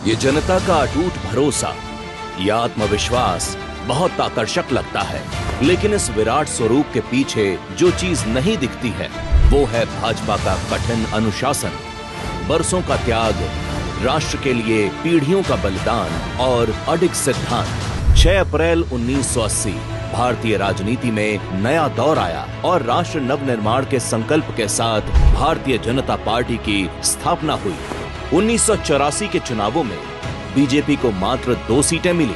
ये जनता का अटूट भरोसा, ये आत्मविश्वास बहुत आकर्षक लगता है, लेकिन इस विराट स्वरूप के पीछे जो चीज नहीं दिखती है वो है भाजपा का कठिन अनुशासन, बरसों का त्याग, राष्ट्र के लिए पीढ़ियों का बलिदान और अडिग सिद्धांत। 6 अप्रैल 1980 भारतीय राजनीति में नया दौर आया और राष्ट्र नवनिर्माण के संकल्प के साथ भारतीय जनता पार्टी की स्थापना हुई। 1984 के चुनावों में बीजेपी को मात्र 2 सीटें मिली।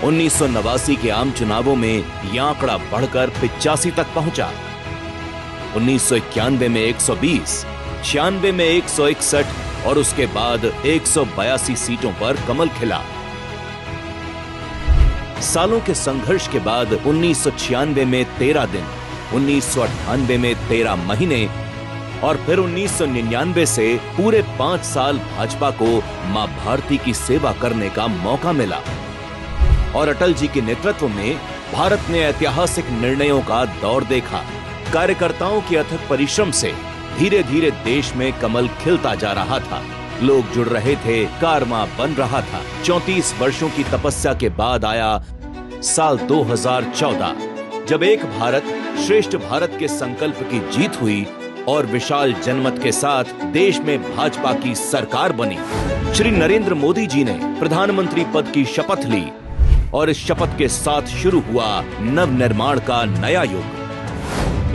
1989 के आम चुनावों में यह आंकड़ा बढ़कर 85 तक पहुंचा। 1991 में 120, 96 में 161 और उसके बाद 182 सीटों पर कमल खिला। सालों के संघर्ष के बाद 1996 में 13 दिन, 1998 में 13 महीने और फिर 1999 से पूरे 5 साल भाजपा को मां भारती की सेवा करने का मौका मिला और अटल जी के नेतृत्व में भारत ने ऐतिहासिक निर्णयों का दौर देखा। कार्यकर्ताओं के अथक परिश्रम से धीरे धीरे देश में कमल खिलता जा रहा था, लोग जुड़ रहे थे, कारवां बन रहा था। 34 वर्षों की तपस्या के बाद आया साल 2014, जब एक भारत श्रेष्ठ भारत के संकल्प की जीत हुई और विशाल जनमत के साथ देश में भाजपा की सरकार बनी। श्री नरेंद्र मोदी जी ने प्रधानमंत्री पद की शपथ ली और इस शपथ के साथ शुरू हुआ नवनिर्माण का नया युग।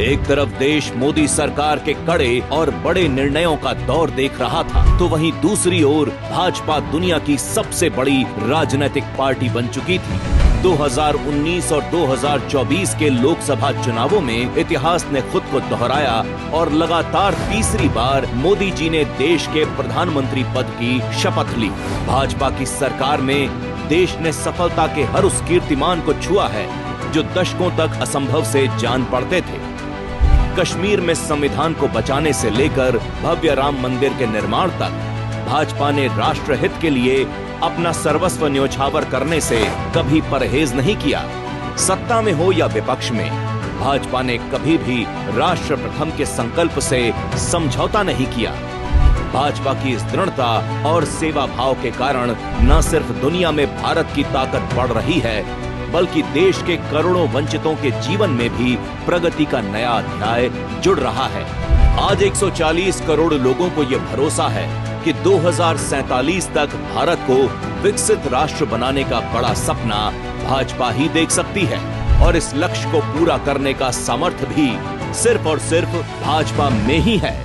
एक तरफ देश मोदी सरकार के कड़े और बड़े निर्णयों का दौर देख रहा था, तो वहीं दूसरी ओर भाजपा दुनिया की सबसे बड़ी राजनीतिक पार्टी बन चुकी थी। 2019 और 2024 के लोकसभा चुनावों में इतिहास ने खुद को दोहराया और लगातार तीसरी बार मोदी जी ने देश के प्रधानमंत्री पद की शपथ ली। भाजपा की सरकार में देश ने सफलता के हर उस कीर्तिमान को छुआ है जो दशकों तक असंभव से जान पड़ते थे। कश्मीर में संविधान को बचाने से लेकर भव्य राम मंदिर के निर्माण तक भाजपा ने राष्ट्रहित के लिए अपना सर्वस्व न्योछावर करने से कभी परहेज नहीं किया। सत्ता में हो या विपक्ष में, भाजपा ने कभी भी राष्ट्र प्रथम के संकल्प से समझौता नहीं किया। भाजपा की इस दृढ़ता और सेवा भाव के कारण न सिर्फ दुनिया में भारत की ताकत बढ़ रही है, बल्कि देश के करोड़ों वंचितों के जीवन में भी प्रगति का नया अध्याय जुड़ रहा है। आज 140 करोड़ लोगों को यह भरोसा है कि 2047 तक भारत को विकसित राष्ट्र बनाने का बड़ा सपना भाजपा ही देख सकती है और इस लक्ष्य को पूरा करने का सामर्थ्य भी सिर्फ और सिर्फ भाजपा में ही है।